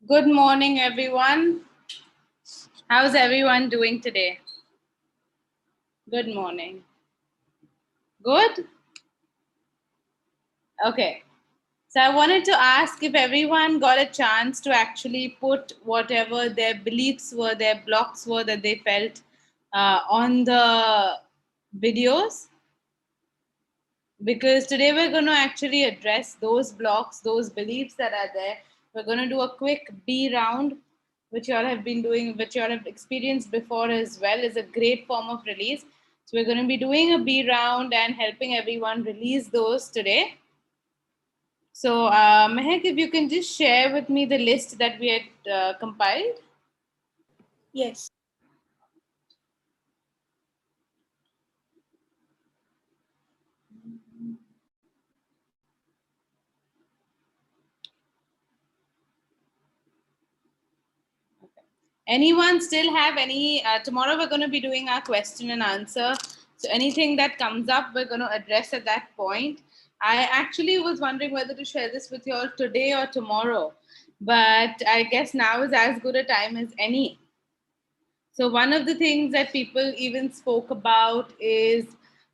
Good morning, everyone. How's everyone doing today? Good morning. Good? Okay. So I wanted to ask if everyone got a chance to actually put whatever their beliefs were, their blocks were that they felt on the videos. Because today we're going to actually address those blocks, those beliefs that are there. We're going to do a quick B round, which you all have been doing, which you all have experienced before as well, is a great form of release. So we're going to be doing a B round and helping everyone release those today. So Mehak, if you can just share with me the list that we had compiled. Yes. Anyone still have any? Tomorrow we're going to be doing our question and answer. So anything that comes up, we're going to address at that point. I actually was wondering whether to share this with you all today or tomorrow, but I guess now is as good a time as any. So one of the things that people even spoke about is,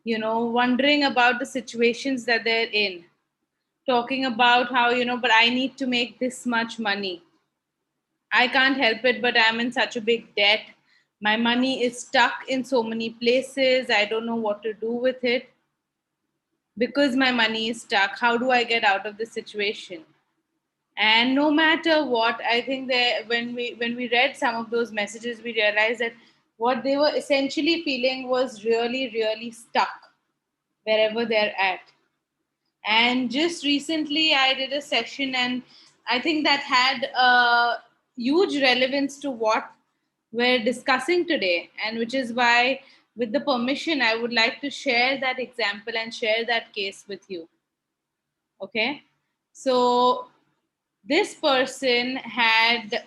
wondering about the situations that they're in, talking about how, but I need to make this much money. I can't help it, but I'm in such a big debt. My money is stuck in so many places. I don't know what to do with it because my money is stuck. How do I get out of this situation? And no matter what, I think that when we read some of those messages, we realized that what they were essentially feeling was really, really stuck wherever they're at. And just recently, I did a session, and I think that had a huge relevance to what we're discussing today. And which is why, with the permission, I would like to share that example and share that case with you. Okay. So, this person had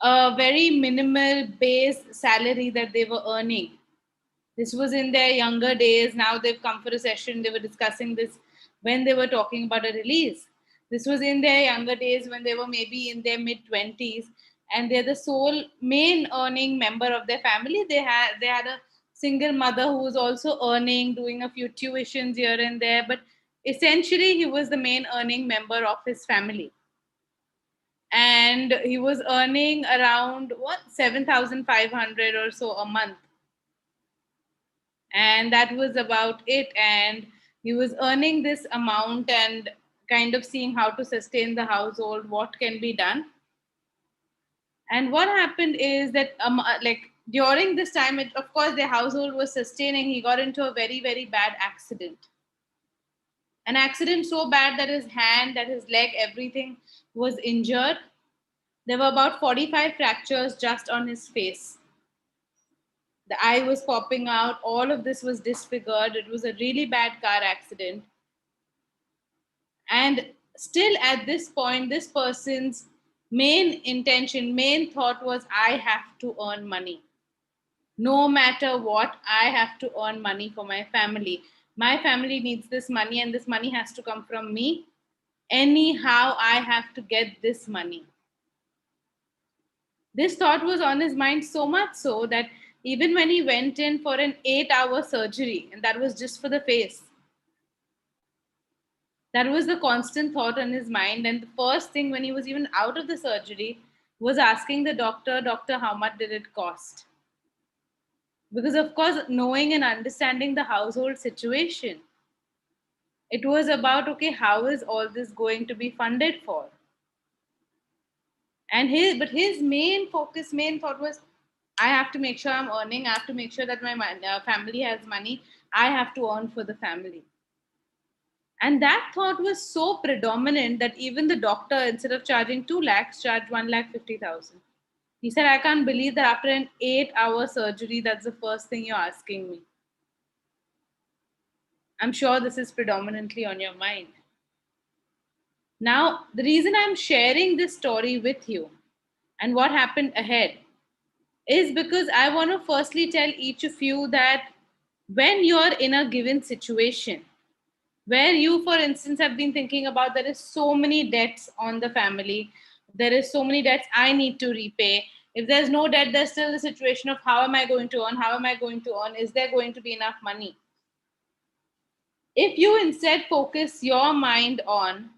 a very minimal base salary that they were earning. This was in their younger days. Now they've come for a session. They were discussing this when they were talking about a release. This was in their younger days when they were maybe in their mid 20s, and they're the sole main earning member of their family. They had a single mother who was also earning, doing a few tuitions here and there, but essentially he was the main earning member of his family, and he was earning around what 7,500 or so a month, and that was about it. And he was earning this amount and kind of seeing how to sustain the household, what can be done. And what happened is that like during this time, of course their household was sustaining. He got into a very, very bad accident, an accident so bad that his hand, that his leg, everything was injured. There were about 45 fractures just on his face. The eye was popping out, all of this was disfigured. It was a really bad car accident. And still at this point, this person's main intention, main thought was, I have to earn money. No matter what, I have to earn money for my family. My family needs this money, and this money has to come from me. Anyhow, I have to get this money. This thought was on his mind so much so that even when he went in for an 8-hour surgery, and that was just for the face, that was the constant thought on his mind. And the first thing when he was even out of the surgery was asking the doctor, how much did it cost? Because, of course, knowing and understanding the household situation, it was about, okay, how is all this going to be funded for? And his main focus, main thought was, I have to make sure I'm earning. I have to make sure that my family has money. I have to earn for the family. And that thought was so predominant that even the doctor, instead of charging 2 lakhs, charged 1,50,000. He said, I can't believe that after an 8-hour surgery, that's the first thing you're asking me. I'm sure this is predominantly on your mind. Now, the reason I'm sharing this story with you and what happened ahead is because I want to firstly tell each of you that when you're in a given situation, where you, for instance, have been thinking about there is so many debts on the family, There is so many debts I need to repay. If there's no debt, there's still the situation of how am I going to earn? How am I going to earn? Is there going to be enough money? If you instead focus your mind on,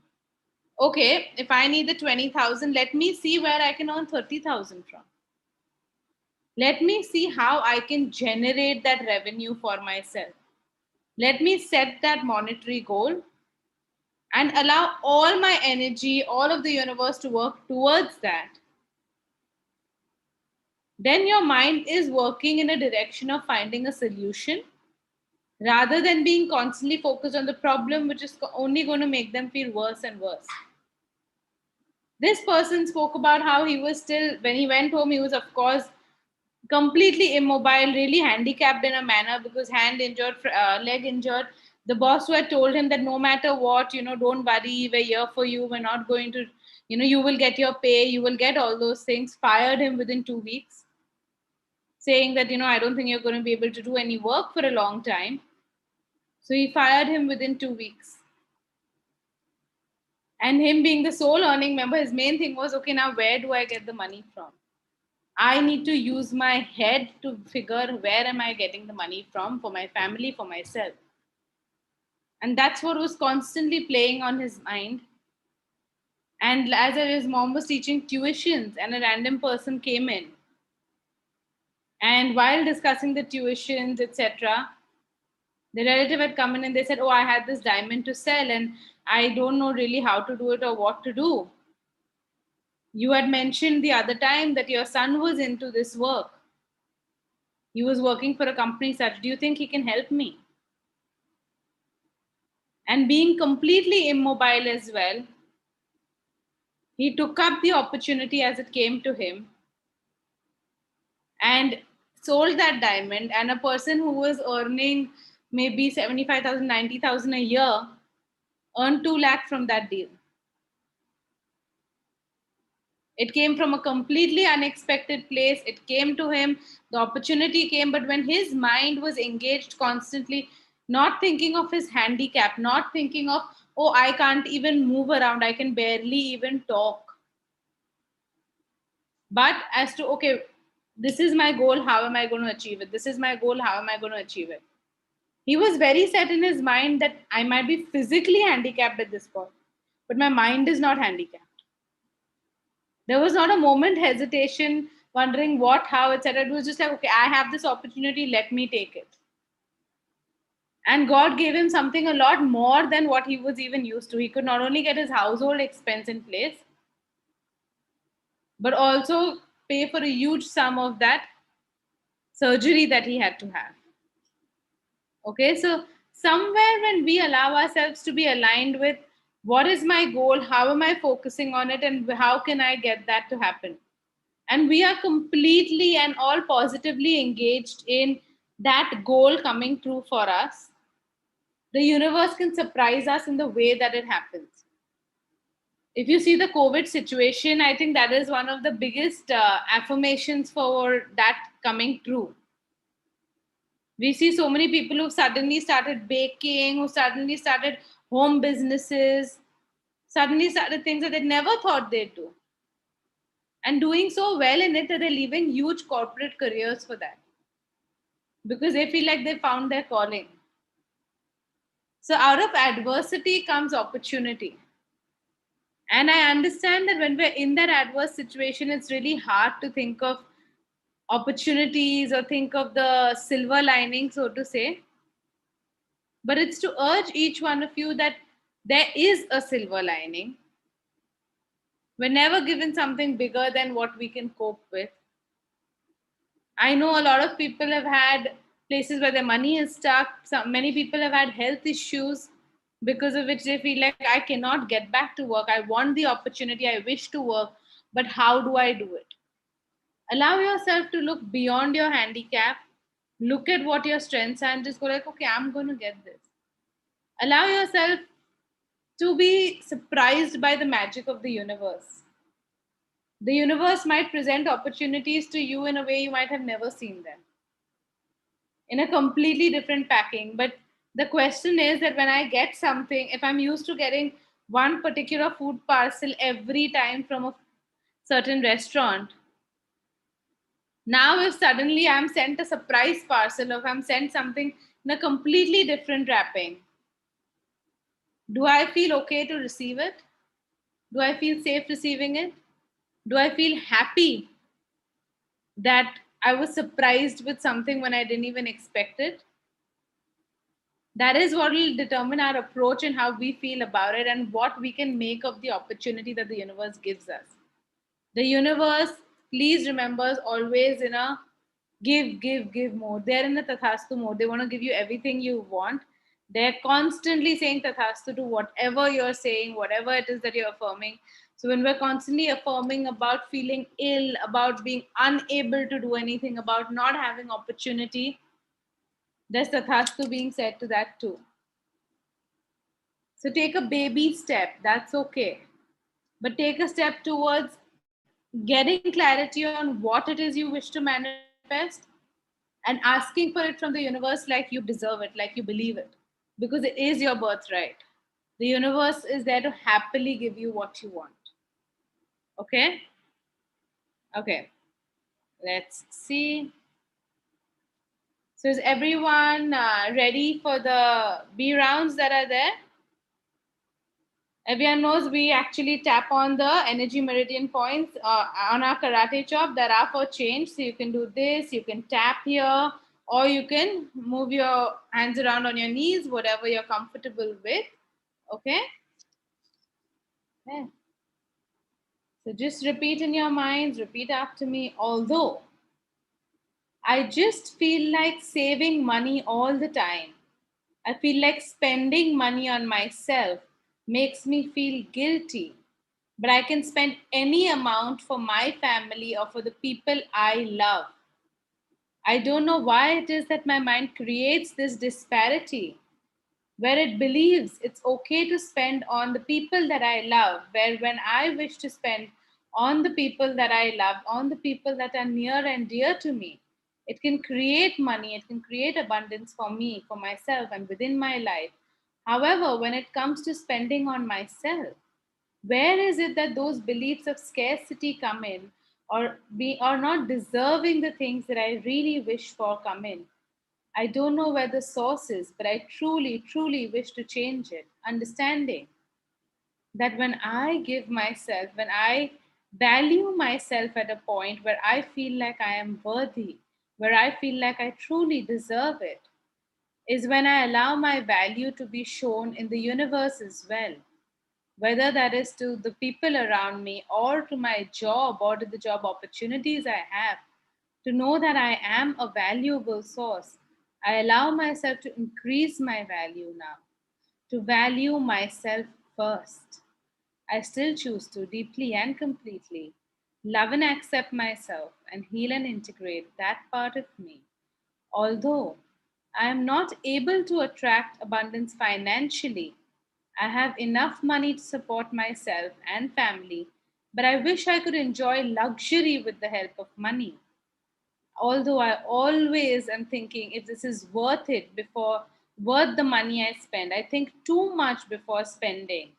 okay, if I need the 20,000, let me see where I can earn 30,000 from. Let me see how I can generate that revenue for myself. Let me set that monetary goal and allow all my energy, all of the universe to work towards that. Then your mind is working in a direction of finding a solution rather than being constantly focused on the problem, which is only going to make them feel worse and worse. This person spoke about how he was still, when he went home, he was, of course, completely immobile, really handicapped in a manner because hand injured, leg injured. The boss who had told him that no matter what, don't worry, we're here for you. We're not going to, you will get your pay, you will get all those things. Fired him within 2 weeks, saying that, I don't think you're going to be able to do any work for a long time. So he fired him within 2 weeks. And him being the sole earning member, his main thing was, okay, now where do I get the money from? I need to use my head to figure where am I getting the money from for my family, for myself. And that's what was constantly playing on his mind. And as his mom was teaching tuitions, and a random person came in. And while discussing the tuitions, etc., the relative had come in and they said, oh, I had this diamond to sell and I don't know really how to do it or what to do. You had mentioned the other time that your son was into this work. He was working for a company such. Do you think he can help me? And being completely immobile as well, he took up the opportunity as it came to him and sold that diamond. And a person who was earning maybe 75,000, 90,000 a year earned 2 lakh from that deal. It came from a completely unexpected place. It came to him, the opportunity came, but when his mind was engaged constantly, not thinking of his handicap, not thinking of, oh, I can't even move around, I can barely even talk. But as to, okay, this is my goal, how am I going to achieve it? This is my goal, how am I going to achieve it? He was very set in his mind that I might be physically handicapped at this point, but my mind is not handicapped. There was not a moment hesitation, wondering what, how, etc. It was just like, okay, I have this opportunity, let me take it. And God gave him something a lot more than what he was even used to. He could not only get his household expense in place, but also pay for a huge sum of that surgery that he had to have. Okay, so somewhere when we allow ourselves to be aligned with what is my goal, how am I focusing on it, and how can I get that to happen? And we are completely and all positively engaged in that goal coming true for us, the universe can surprise us in the way that it happens. If you see the COVID situation, I think that is one of the biggest affirmations for that coming true. We see so many people who suddenly started baking, who suddenly started home businesses, suddenly started things that they never thought they'd do, and doing so well in it that they're leaving huge corporate careers for that because they feel like they found their calling. So out of adversity comes opportunity. And I understand that when we're in that adverse situation, it's really hard to think of opportunities or think of the silver lining, so to say. But it's to urge each one of you that there is a silver lining. We're never given something bigger than what we can cope with. I know a lot of people have had places where their money is stuck. Many people have had health issues because of which they feel like I cannot get back to work. I want the opportunity, I wish to work, but how do I do it? Allow yourself to look beyond your handicap, look at what your strengths are, and just go like, okay, I'm going to get this. Allow yourself to be surprised by the magic of the universe. The universe might present opportunities to you in a way you might have never seen them, in a completely different packing. But the question is that when I get something, if I'm used to getting one particular food parcel every time from a certain restaurant. Now, if suddenly I'm sent a surprise parcel, or if I'm sent something in a completely different wrapping, do I feel okay to receive it? Do I feel safe receiving it? Do I feel happy that I was surprised with something when I didn't even expect it? That is what will determine our approach and how we feel about it and what we can make of the opportunity that the universe gives us. The universe, please remember, is always in a give mode. They're in the tathastu mode. They want to give you everything you want. They're constantly saying tathastu to whatever you're saying, whatever it is that you're affirming. So when we're constantly affirming about feeling ill, about being unable to do anything, about not having opportunity, there's tathastu being said to that too. So take a baby step, that's okay. But take a step towards getting clarity on what it is you wish to manifest and asking for it from the universe like you deserve it, like you believe it. Because it is your birthright. The universe is there to happily give you what you want. Okay? Okay. Let's see. So, is everyone ready for the B rounds that are there? Everyone knows we actually tap on the energy meridian points on our karate chop that are for change. So you can do this, you can tap here, or you can move your hands around on your knees, whatever you're comfortable with. Okay? Yeah. So just repeat in your minds, repeat after me. Although I just feel like saving money all the time, I feel like spending money on myself makes me feel guilty, but I can spend any amount for my family or for the people I love. I don't know why it is that my mind creates this disparity where it believes it's okay to spend on the people that I love, where when I wish to spend on the people that I love, on the people that are near and dear to me, it can create money, it can create abundance for me, for myself, and within my life. However, when it comes to spending on myself, where is it that those beliefs of scarcity come in, or not deserving the things that I really wish for come in? I don't know where the source is, but I truly wish to change it. Understanding that when I give myself, when I value myself at a point where I feel like I am worthy, where I feel like I truly deserve it, is when I allow my value to be shown in the universe as well. Whether that is to the people around me or to my job or to the job opportunities I have, to know that I am a valuable source. I allow myself to increase my value now, to value myself first. I still choose to deeply and completely love and accept myself and heal and integrate that part of me. Although I am not able to attract abundance financially, I have enough money to support myself and family, but I wish I could enjoy luxury with the help of money. Although I always am thinking if this is worth it before worth the money I spend. I think too much before spending.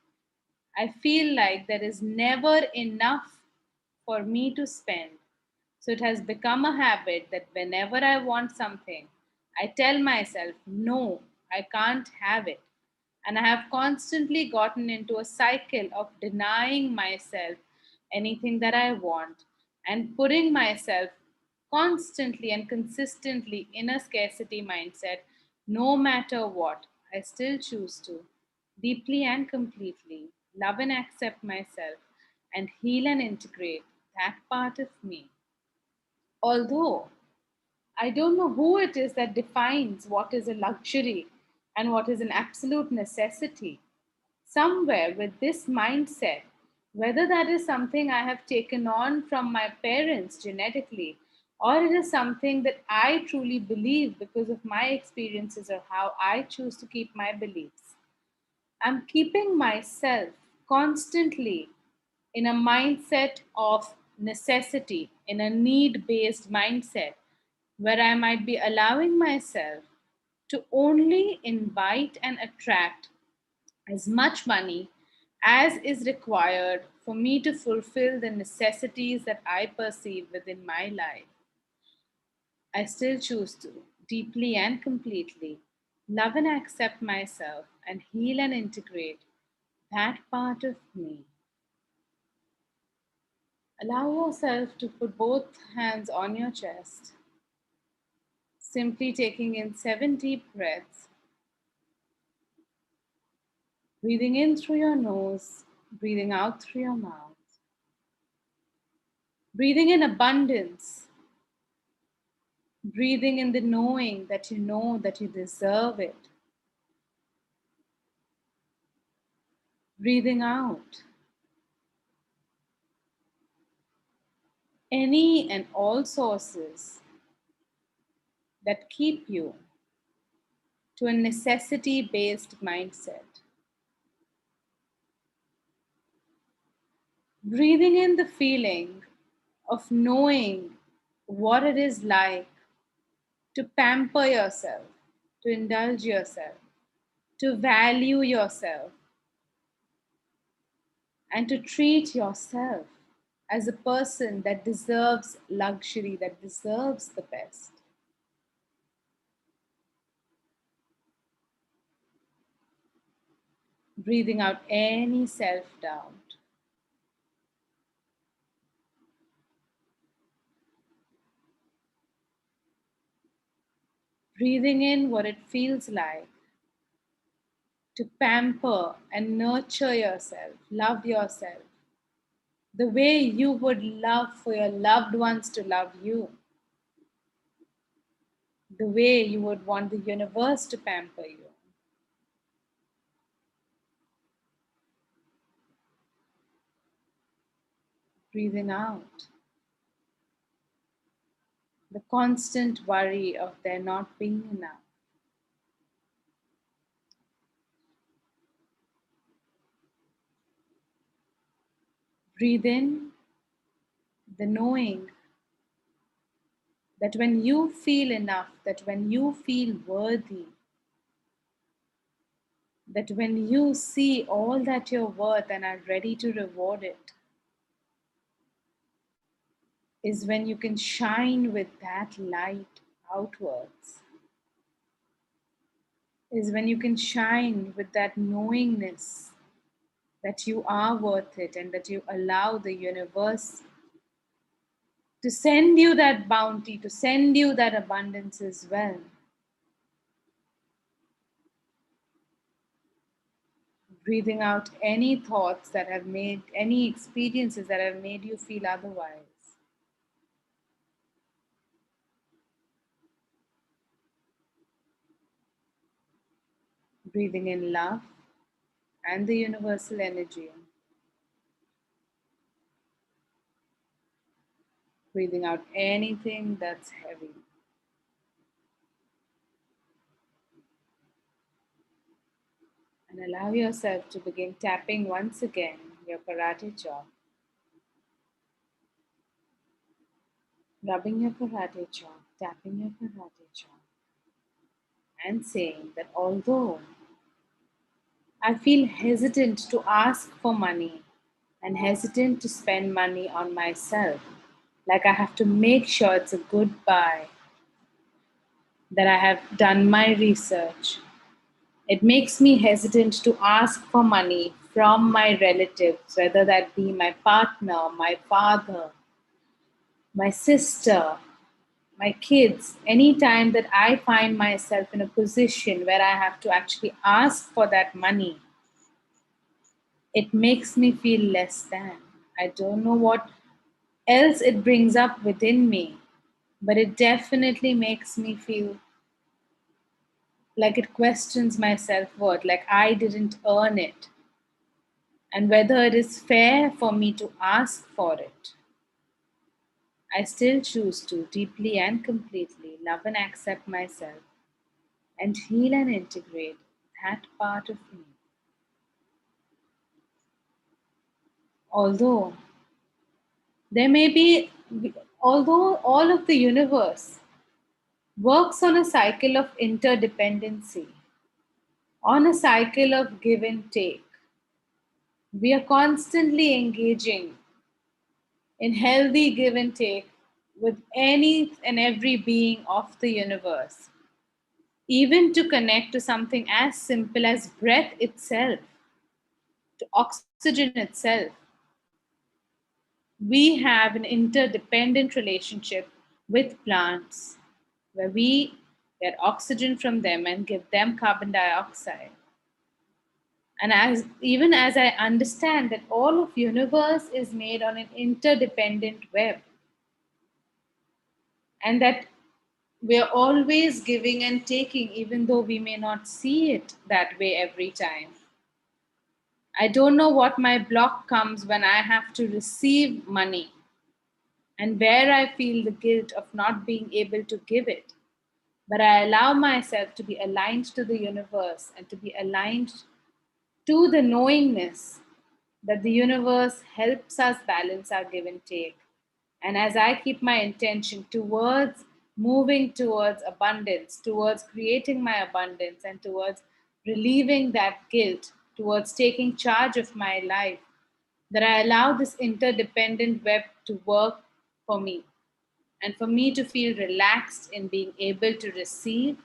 I feel like there is never enough for me to spend. So it has become a habit that whenever I want something, I tell myself, no, I can't have it. And I have constantly gotten into a cycle of denying myself anything that I want and putting myself constantly and consistently in a scarcity mindset, no matter what. I still choose to deeply and completely love and accept myself and heal and integrate that part of me. Although I don't know who it is that defines what is a luxury and what is an absolute necessity. Somewhere with this mindset, whether that is something I have taken on from my parents genetically, or it is something that I truly believe because of my experiences or how I choose to keep my beliefs, I'm keeping myself constantly in a mindset of necessity, in a need based mindset, where I might be allowing myself to only invite and attract as much money as is required for me to fulfill the necessities that I perceive within my life, I still choose to deeply and completely love and accept myself and heal and integrate that part of me. Allow yourself to put both hands on your chest, simply taking in 7 deep breaths, breathing in through your nose, breathing out through your mouth, breathing in abundance, breathing in the knowing that you know that you deserve it, breathing out any and all sources that keep you to a necessity based mindset. Breathing in the feeling of knowing what it is like to pamper yourself, to indulge yourself, to value yourself, and to treat yourself as a person that deserves luxury, that deserves the best. Breathing out any self doubt. Breathing in what it feels like to pamper and nurture yourself, love yourself, the way you would love for your loved ones to love you, the way you would want the universe to pamper you. Breathing out the constant worry of there not being enough. Breathe in the knowing that when you feel enough, that when you feel worthy, that when you see all that you're worth and are ready to reward it, is when you can shine with that light outwards, is when you can shine with that knowingness that you are worth it and that you allow the universe to send you that bounty, to send you that abundance as well. Breathing out any thoughts that have made, any experiences that have made you feel otherwise. Breathing in love and the universal energy. Breathing out anything that's heavy. And allow yourself to begin tapping once again your karate chop, rubbing your karate chop, tapping your karate chop, and saying that although I feel hesitant to ask for money and hesitant to spend money on myself, like I have to make sure it's a good buy, that I have done my research. It makes me hesitant to ask for money from my relatives, whether that be my partner, my father, my sister, my kids. Anytime that I find myself in a position where I have to actually ask for that money, it makes me feel less than. I don't know what else it brings up within me, but it definitely makes me feel like it questions my self worth, like I didn't earn it, and whether it is fair for me to ask for it. I still choose to deeply and completely love and accept myself and heal and integrate that part of me. Although there may be, although all of the universe works on a cycle of interdependency, on a cycle of give and take, We are constantly engaging in healthy give and take with any and every being of the universe, even to connect to something as simple as breath itself, to oxygen itself. We have an interdependent relationship with plants where we get oxygen from them and give them carbon dioxide. And as even as I understand that all of universe is made on an interdependent web, and that we're always giving and taking, even though we may not see it that way every time. I don't know what my block comes when I have to receive money and where I feel the guilt of not being able to give it. But I allow myself to be aligned to the universe and to be aligned to the knowingness that the universe helps us balance our give and take. And as I keep my intention towards moving towards abundance, towards creating my abundance, and towards relieving that guilt, towards taking charge of my life, that I allow this interdependent web to work for me and for me to feel relaxed in being able to receive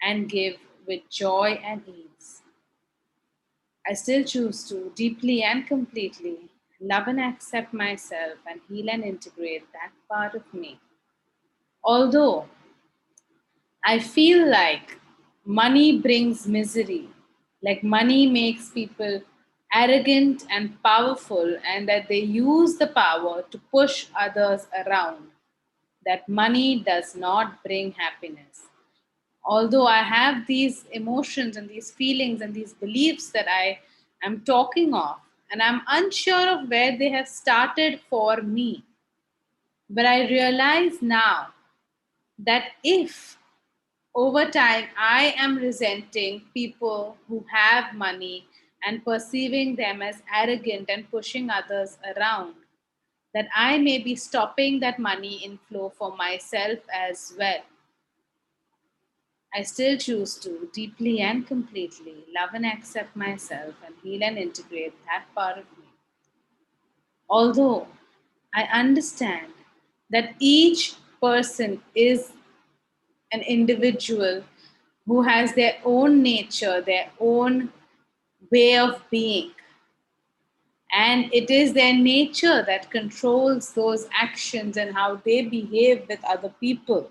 and give with joy and ease. I still choose to deeply and completely love and accept myself and heal and integrate that part of me. Although I feel like money brings misery, like money makes people arrogant and powerful, and that they use the power to push others around, that money does not bring happiness. Although I have these emotions and these feelings and these beliefs that I am talking of, and I'm unsure of where they have started for me, but I realize now that if over time I am resenting people who have money and perceiving them as arrogant and pushing others around, that I may be stopping that money inflow for myself as well. I still choose to deeply and completely love and accept myself and heal and integrate that part of me. Although I understand that each person is an individual who has their own nature, their own way of being, and it is their nature that controls those actions and how they behave with other people.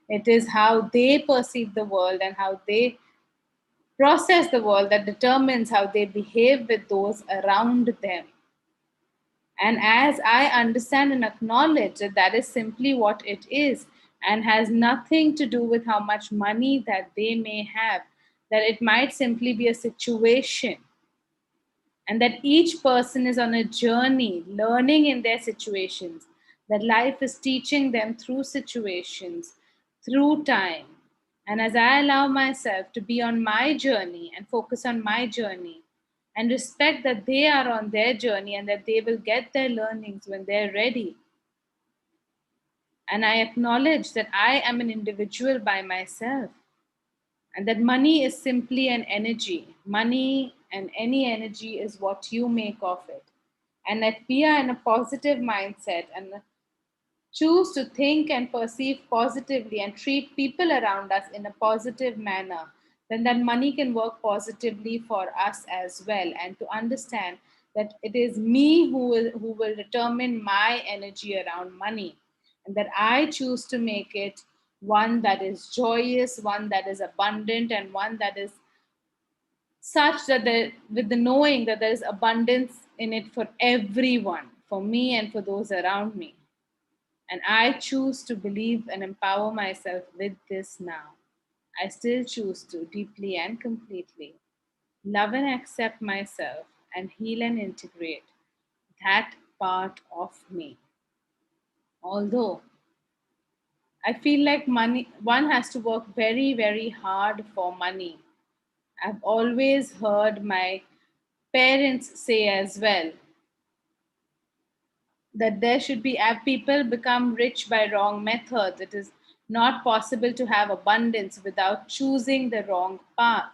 It is how they perceive the world and how they process the world that determines how they behave with those around them. And as I understand and acknowledge that that is simply what it is and has nothing to do with how much money that they may have, that it might simply be a situation, and that each person is on a journey learning in their situations, that life is teaching them through situations, through time. And as I allow myself to be on my journey and focus on my journey and respect that they are on their journey and that they will get their learnings when they're ready, and I acknowledge that I am an individual by myself and that money is simply an energy. Money and any energy is what you make of it. And that we are in a positive mindset and choose to think and perceive positively and treat people around us in a positive manner, then that money can work positively for us as well. And to understand that it is me who will determine my energy around money, and that I choose to make it one that is joyous, one that is abundant, and one that is such that there, with the knowing that there is abundance in it for everyone, for me and for those around me. And I choose to believe and empower myself with this now. I still choose to deeply and completely love and accept myself and heal and integrate that part of me. Although I feel like money, one has to work very, very hard for money. I've always heard my parents say as well that there should be people become rich by wrong methods. It is not possible to have abundance without choosing the wrong path.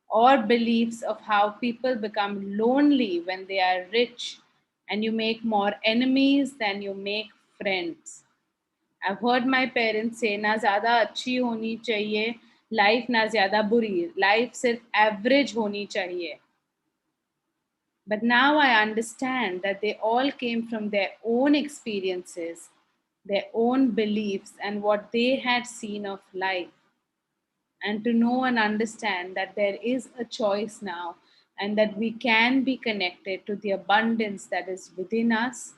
or beliefs of how people become lonely when they are rich and you make more enemies than you make friends. I've heard my parents say ना ज़्यादा अच्छी होनी चाहिए life ना ज़्यादा बुरी life सिर्फ average होनी चाहिए. But now I understand that they all came from their own experiences, their own beliefs, and what they had seen of life. And to know and understand that there is a choice now, and that we can be connected to the abundance that is within us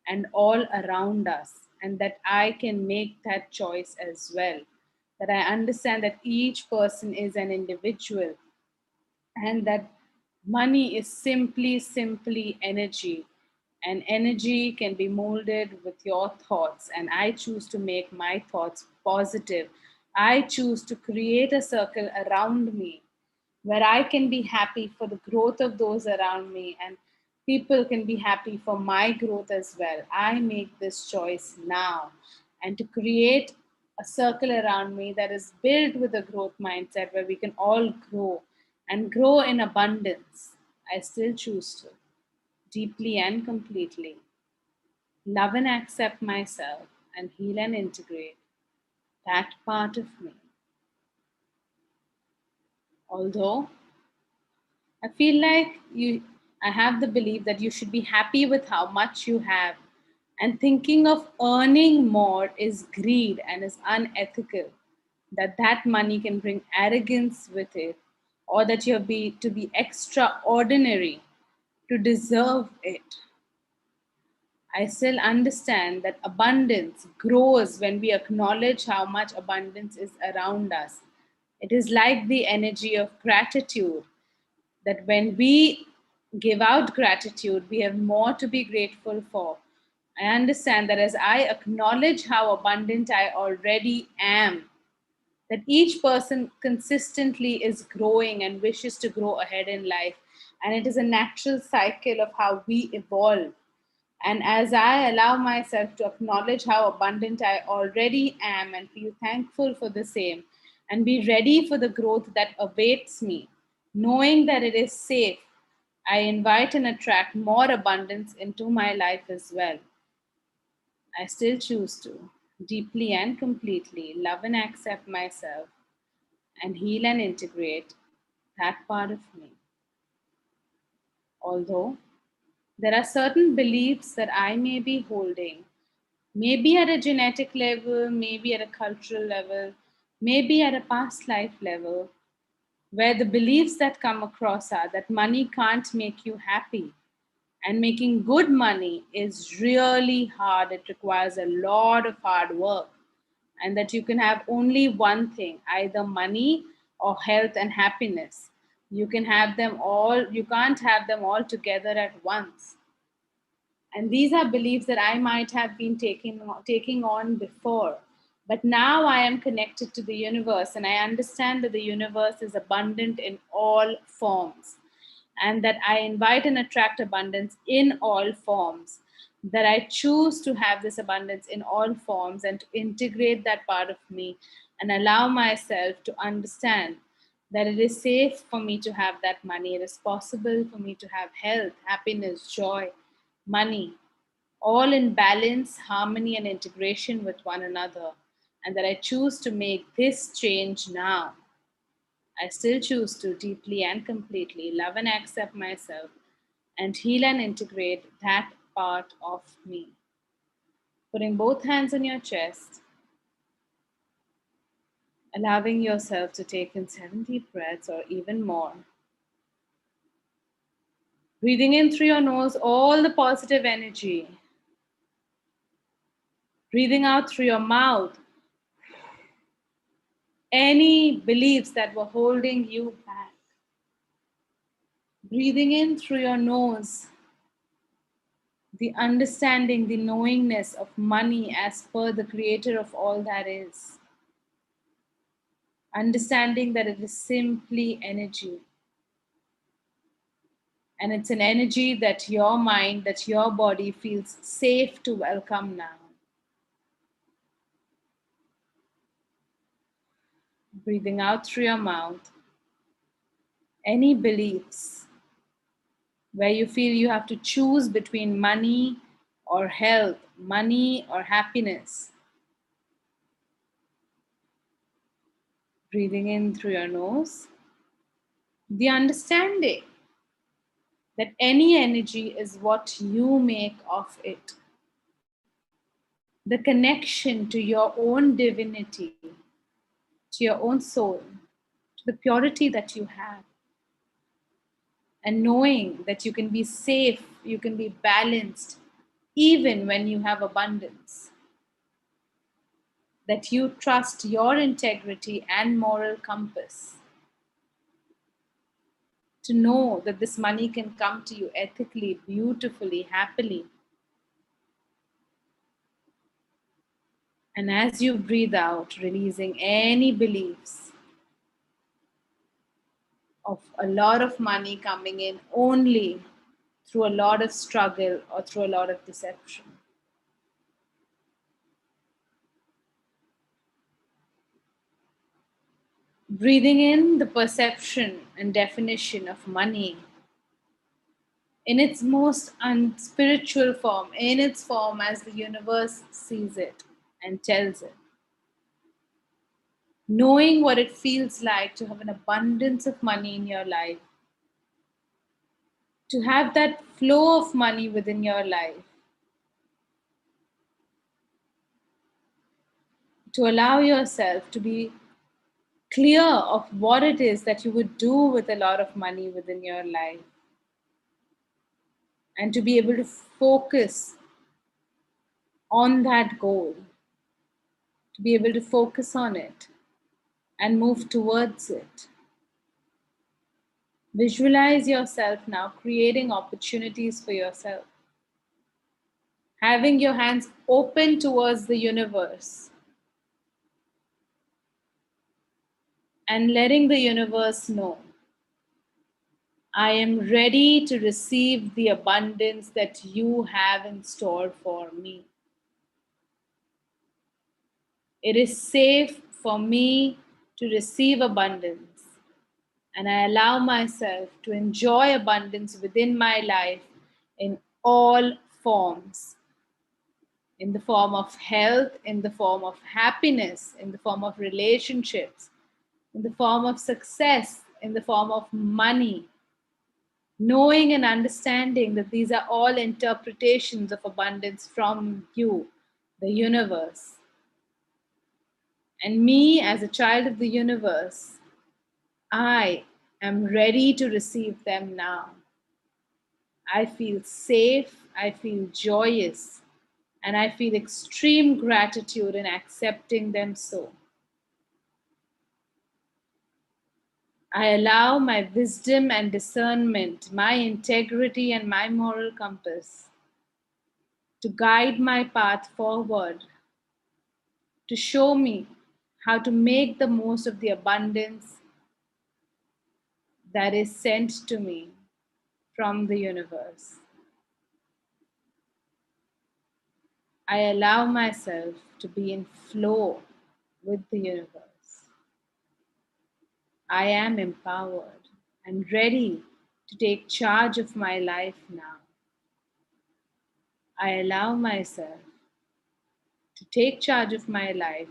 and all around us, and that I can make that choice as well. That I understand that each person is an individual and that money is simply energy, and energy can be molded with your thoughts, and I choose to make my thoughts positive. I choose to create a circle around me where I can be happy for the growth of those around me, and people can be happy for my growth as well. I make this choice now, and to create a circle around me that is built with a growth mindset where we can all grow and grow in abundance. I still choose to deeply and completely love and accept myself and heal and integrate that part of me. Although I feel like I have the belief that you should be happy with how much you have. And thinking of earning more is greed and is unethical. That money can bring arrogance with it, or that you be to be extraordinary to deserve it. I still understand that abundance grows when we acknowledge how much abundance is around us. It is like the energy of gratitude, that when we give out gratitude, we have more to be grateful for. I understand that as I acknowledge how abundant I already am, that each person consistently is growing and wishes to grow ahead in life. And it is a natural cycle of how we evolve. And as I allow myself to acknowledge how abundant I already am and feel thankful for the same, and be ready for the growth that awaits me, knowing that it is safe, I invite and attract more abundance into my life as well. I still choose to deeply and completely love and accept myself and heal and integrate that part of me. Although there are certain beliefs that I may be holding, maybe at a genetic level, maybe at a cultural level, maybe at a past life level, where the beliefs that come across are that money can't make you happy. And making good money is really hard. It requires a lot of hard work. And that you can have only one thing, either money or health and happiness. You can have them all, you can't have them all together at once. And these are beliefs that I might have been taking on before. But now I am connected to the universe, and I understand that the universe is abundant in all forms, and that I invite and attract abundance in all forms. That I choose to have this abundance in all forms and to integrate that part of me and allow myself to understand that it is safe for me to have that money. It is possible for me to have health, happiness, joy, money, all in balance, harmony, and integration with one another, and that I choose to make this change now. I still choose to deeply and completely love and accept myself and heal and integrate that part of me. Putting both hands on your chest, allowing yourself to take in 7 deep breaths or even more. Breathing in through your nose all the positive energy. Breathing out through your mouth any beliefs that were holding you back. Breathing in through your nose, the understanding, the knowingness of money as per the creator of all that is. Understanding that it is simply energy. And it's an energy that your mind, that your body feels safe to welcome now. Breathing out through your mouth. any beliefs where you feel you have to choose between money or health, money or happiness. Breathing in through your nose. The understanding that any energy is what you make of it. The connection to your own divinity, to your own soul, to the purity that you have. And knowing that you can be safe, you can be balanced, even when you have abundance. That you trust your integrity and moral compass to know that this money can come to you ethically, beautifully, happily. And as you breathe out, releasing any beliefs of a lot of money coming in only through a lot of struggle or through a lot of deception. Breathing in the perception and definition of money in its most unspiritual form, in its form as the universe sees it and tells it. Knowing what it feels like to have an abundance of money in your life, to have that flow of money within your life, to allow yourself to be clear of what it is that you would do with a lot of money within your life, and to be able to focus on that goal, to be able to focus on it and move towards it. Visualize yourself now creating opportunities for yourself, having your hands open towards the universe and letting the universe know, I am ready to receive the abundance that you have in store for me. It is safe for me to receive abundance, and I allow myself to enjoy abundance within my life in all forms, in the form of health, in the form of happiness, in the form of relationships, in the form of success, in the form of money, knowing and understanding that these are all interpretations of abundance from you, the universe. And me, as a child of the universe, I am ready to receive them now. I feel safe, I feel joyous, and I feel extreme gratitude in accepting them so. I allow my wisdom and discernment, my integrity and my moral compass to guide my path forward, to show me how to make the most of the abundance that is sent to me from the universe. I allow myself to be in flow with the universe. I am empowered and ready to take charge of my life now. I allow myself to take charge of my life,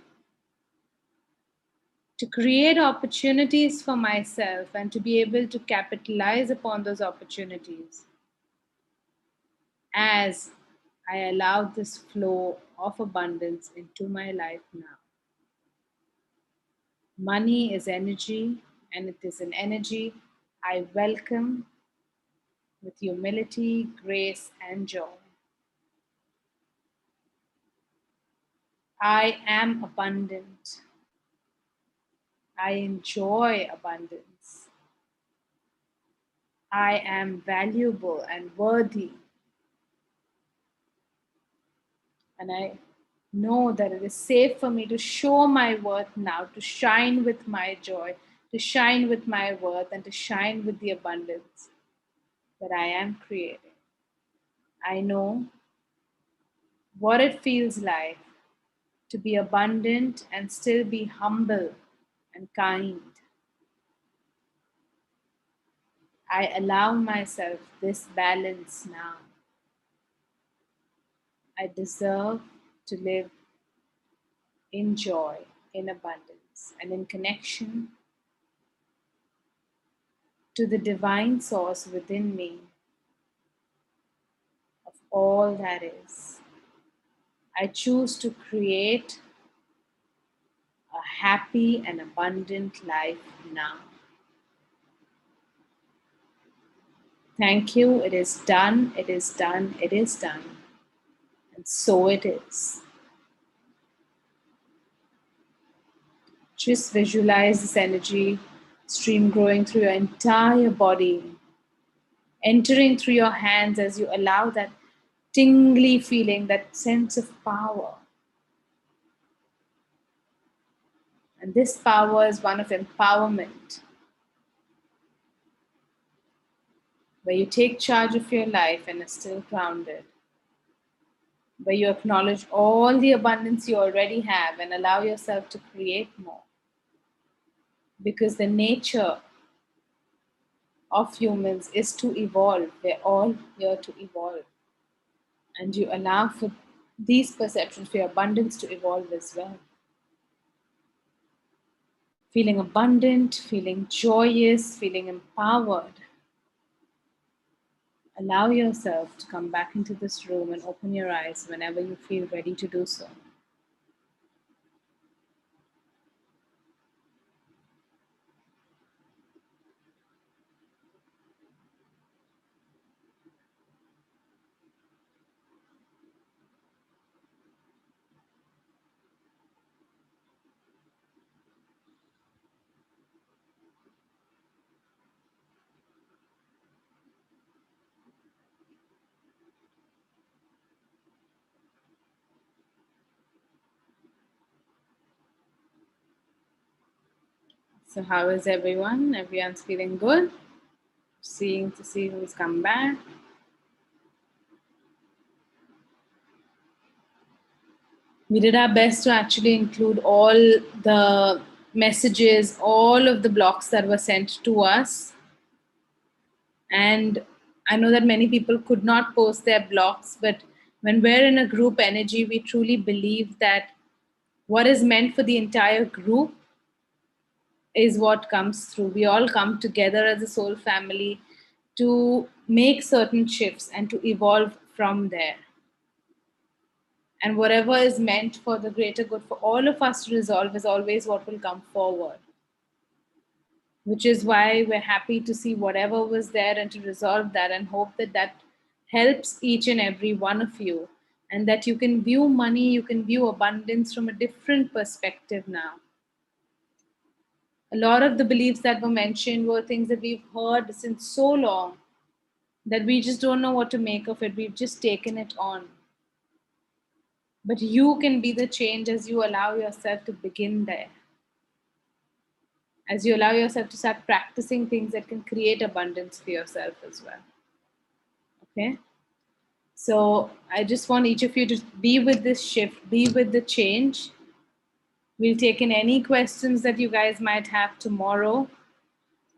to create opportunities for myself and to be able to capitalize upon those opportunities as I allow this flow of abundance into my life now. Money is energy, and it is an energy I welcome with humility, grace, and joy. I am abundant. I enjoy abundance. I am valuable and worthy. And I know that it is safe for me to show my worth now, to shine with my joy, to shine with my worth, and to shine with the abundance that I am creating. I know what it feels like to be abundant and still be humble and kind. I allow myself this balance now. I deserve to live in joy, in abundance, and in connection to the divine source within me of all that is. I choose to create a happy and abundant life now. Thank you. It is done. It is done. It is done. And so it is. Just visualize this energy stream growing through your entire body, entering through your hands as you allow that tingly feeling, that sense of power. And this power is one of empowerment, where you take charge of your life and are still grounded, where you acknowledge all the abundance you already have and allow yourself to create more. Because the nature of humans is to evolve. We're all here to evolve. And you allow for these perceptions, for your abundance to evolve as well. Feeling abundant, feeling joyous, feeling empowered. Allow yourself to come back into this room and open your eyes whenever you feel ready to do so. So, how is everyone? Everyone's feeling good? Seeing to see who's come back. We did our best to actually include all the messages, all of the blocks that were sent to us. And I know that many people could not post their blocks, but when we're in a group energy, we truly believe that what is meant for the entire group is what comes through. We all come together as a soul family to make certain shifts and to evolve from there. And whatever is meant for the greater good for all of us to resolve is always what will come forward. Which is why we're happy to see whatever was there and to resolve that and hope that that helps each and every one of you. And that you can view money, you can view abundance from a different perspective now. A lot of the beliefs that were mentioned were things that we've heard since so long that we just don't know what to make of it. We've just taken it on. But you can be the change as you allow yourself to begin there. As you allow yourself to start practicing things that can create abundance for yourself as well. Okay? So I just want each of you to be with this shift, be with the change. We'll take in any questions that you guys might have tomorrow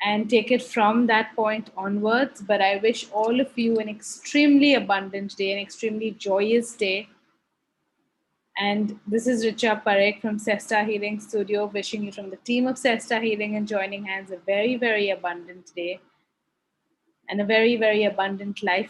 and take it from that point onwards. But I wish all of you an extremely abundant day, an extremely joyous day. And this is Richa Parekh from Sesta Healing Studio, wishing you from the team of Sesta Healing and Joining Hands a very, very abundant day and a very, very abundant life